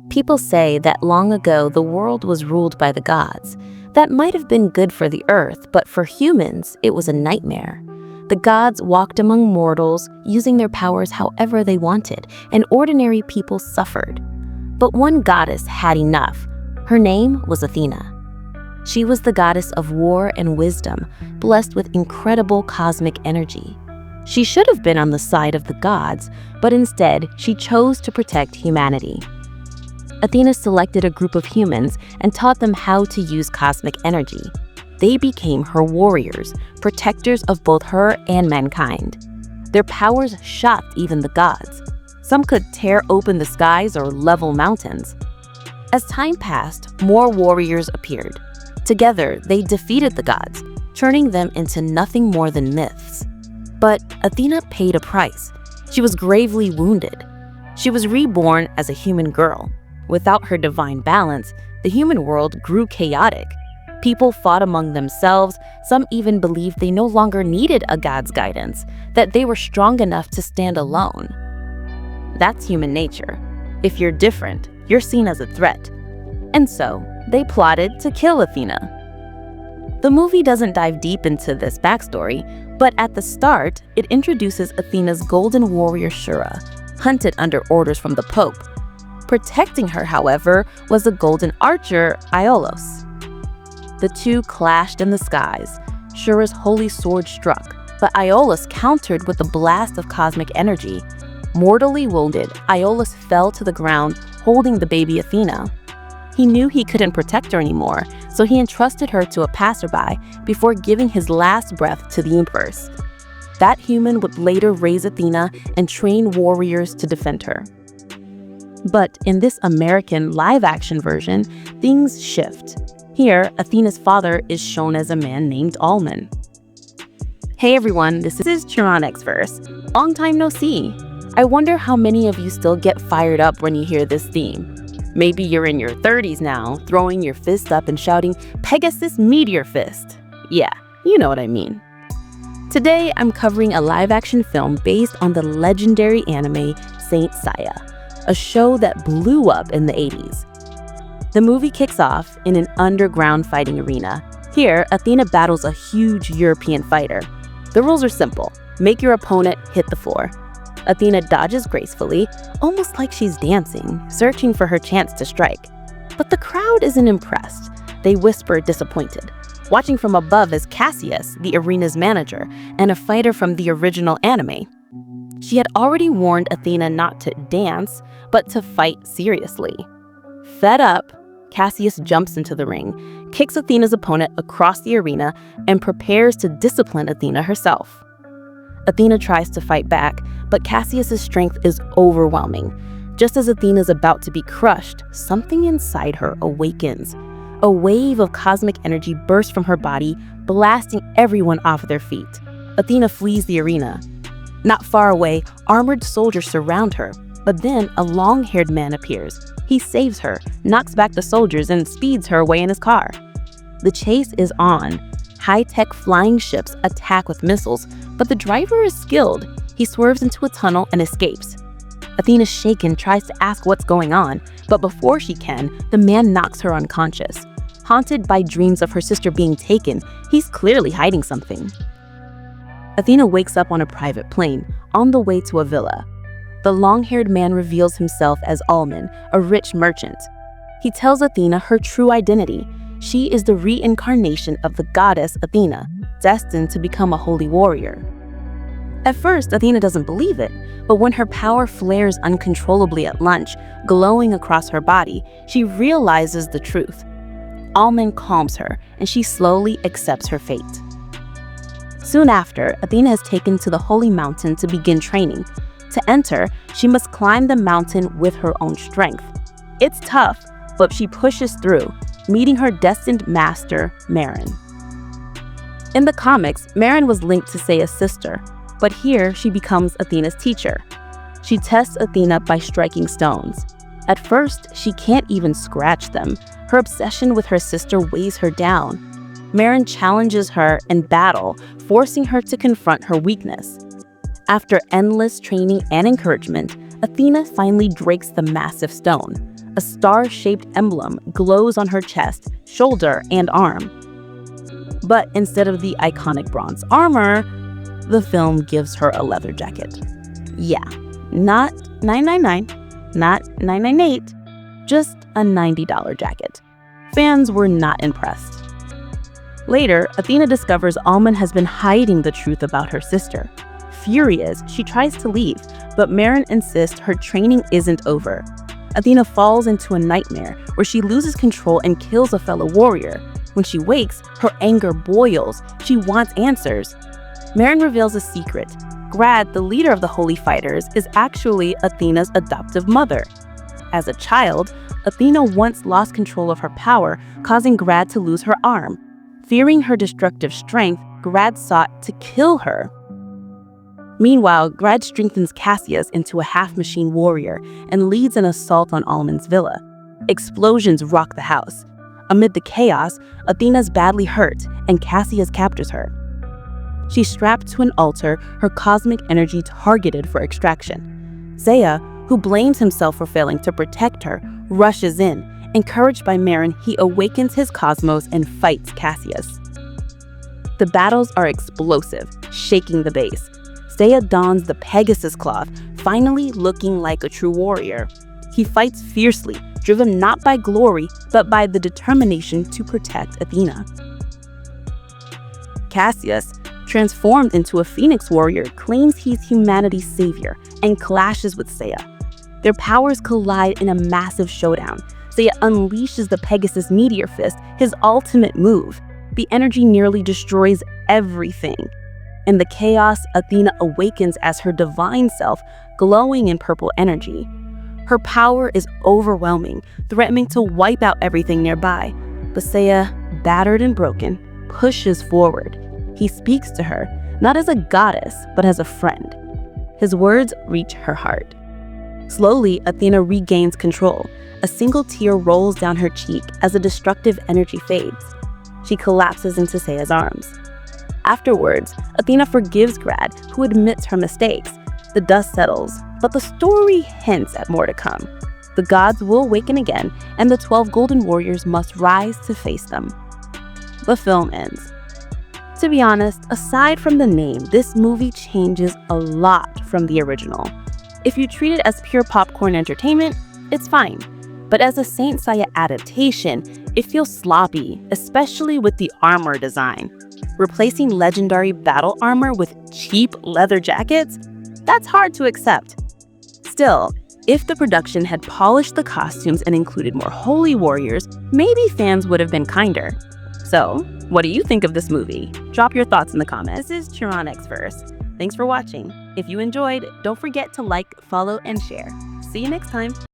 People say that long ago the world was ruled by the gods. That might have been good for the earth, but for humans, it was a nightmare. The gods walked among mortals, using their powers however they wanted, and ordinary people suffered. But one goddess had enough. Her name was Athena. She was the goddess of war and wisdom, blessed with incredible cosmic energy. She should have been on the side of the gods, but instead she chose to protect humanity. Athena selected a group of humans and taught them how to use cosmic energy. They became her warriors, protectors of both her and mankind. Their powers shocked even the gods. Some could tear open the skies or level mountains. As time passed, more warriors appeared. Together, they defeated the gods, turning them into nothing more than myths. But Athena paid a price. She was gravely wounded. She was reborn as a human girl. Without her divine balance, the human world grew chaotic. People fought among themselves. Some even believed they no longer needed a god's guidance, that they were strong enough to stand alone. That's human nature. If you're different, you're seen as a threat. And so, they plotted to kill Athena. The movie doesn't dive deep into this backstory, but at the start, it introduces Athena's golden warrior Shura, hunted under orders from the Pope. Protecting her, however, was the golden archer Aiolos. The two clashed in the skies. Shura's holy sword struck, but Aiolos countered with a blast of cosmic energy. Mortally wounded, Aiolos fell to the ground, holding the baby Athena. He knew he couldn't protect her anymore, so he entrusted her to a passerby before giving his last breath to the empress. That human would later raise Athena and train warriors to defend her. But in this American live-action version, things shift. Here, Athena's father is shown as a man named Alman. Hey everyone, this is X-Verse. Long time no see. I wonder how many of you still get fired up when you hear this theme. Maybe you're in your 30s now, throwing your fist up and shouting, "Pegasus Meteor Fist." Yeah, you know what I mean. Today, I'm covering a live-action film based on the legendary anime Saint Seiya, a show that blew up in the 80s. The movie kicks off in an underground fighting arena. Here, Athena battles a huge European fighter. The rules are simple. Make your opponent hit the floor. Athena dodges gracefully, almost like she's dancing, searching for her chance to strike. But the crowd isn't impressed. They whisper disappointed. Watching from above is Cassius, the arena's manager, and a fighter from the original anime. She had already warned Athena not to dance, but to fight seriously. Fed up, Cassius jumps into the ring, kicks Athena's opponent across the arena, and prepares to discipline Athena herself. Athena tries to fight back, but Cassius's strength is overwhelming. Just as Athena's about to be crushed, something inside her awakens. A wave of cosmic energy bursts from her body, blasting everyone off their feet. Athena flees the arena. Not far away, armored soldiers surround her, but then a long-haired man appears. He saves her, knocks back the soldiers, and speeds her away in his car. The chase is on. High-tech flying ships attack with missiles, but the driver is skilled. He swerves into a tunnel and escapes. Athena, shaken, tries to ask what's going on, but before she can, the man knocks her unconscious. Haunted by dreams of her sister being taken, he's clearly hiding something. Athena wakes up on a private plane, on the way to a villa. The long-haired man reveals himself as Alman, a rich merchant. He tells Athena her true identity. She is the reincarnation of the goddess Athena, destined to become a holy warrior. At first, Athena doesn't believe it, but when her power flares uncontrollably at lunch, glowing across her body, she realizes the truth. Alman calms her, and she slowly accepts her fate. Soon after, Athena is taken to the holy mountain to begin training. To enter, she must climb the mountain with her own strength. It's tough, but she pushes through, meeting her destined master, Marin. In the comics, Marin was linked to Seiya's sister, but here she becomes Athena's teacher. She tests Athena by striking stones. At first, she can't even scratch them. Her obsession with her sister weighs her down. Marin challenges her in battle, forcing her to confront her weakness. After endless training and encouragement, Athena finally breaks the massive stone. A star-shaped emblem glows on her chest, shoulder, and arm. But instead of the iconic bronze armor, the film gives her a leather jacket. Yeah, not $9.99, not $9.98, just a $90 jacket. Fans were not impressed. Later, Athena discovers Almond has been hiding the truth about her sister. Furious, she tries to leave, but Maren insists her training isn't over. Athena falls into a nightmare where she loses control and kills a fellow warrior. When she wakes, her anger boils. She wants answers. Maren reveals a secret. Grad, the leader of the Holy Fighters, is actually Athena's adoptive mother. As a child, Athena once lost control of her power, causing Grad to lose her arm. Fearing her destructive strength, Grad sought to kill her. Meanwhile, Grad strengthens Cassius into a half-machine warrior and leads an assault on Almond's villa. Explosions rock the house. Amid the chaos, Athena's badly hurt, and Cassius captures her. She's strapped to an altar, her cosmic energy targeted for extraction. Seiya, who blames himself for failing to protect her, rushes in. Encouraged by Maren, he awakens his cosmos and fights Cassius. The battles are explosive, shaking the base. Seiya dons the Pegasus cloth, finally looking like a true warrior. He fights fiercely, driven not by glory, but by the determination to protect Athena. Cassius, transformed into a phoenix warrior, claims he's humanity's savior and clashes with Seiya. Their powers collide in a massive showdown. Seiya unleashes the Pegasus Meteor Fist, his ultimate move. The energy nearly destroys everything. In the chaos, Athena awakens as her divine self, glowing in purple energy. Her power is overwhelming, threatening to wipe out everything nearby. But Seiya, battered and broken, pushes forward. He speaks to her, not as a goddess, but as a friend. His words reach her heart. Slowly, Athena regains control. A single tear rolls down her cheek as the destructive energy fades. She collapses into Seiya's arms. Afterwards, Athena forgives Grad, who admits her mistakes. The dust settles, but the story hints at more to come. The gods will awaken again, and the 12 golden warriors must rise to face them. The film ends. To be honest, aside from the name, this movie changes a lot from the original. If you treat it as pure popcorn entertainment, it's fine. But as a Saint Seiya adaptation, it feels sloppy, especially with the armor design. Replacing legendary battle armor with cheap leather jackets? That's hard to accept. Still, if the production had polished the costumes and included more holy warriors, maybe fans would have been kinder. So, what do you think of this movie? Drop your thoughts in the comments. This is Chiron X Verse. Thanks for watching. If you enjoyed, don't forget to like, follow, and share. See you next time.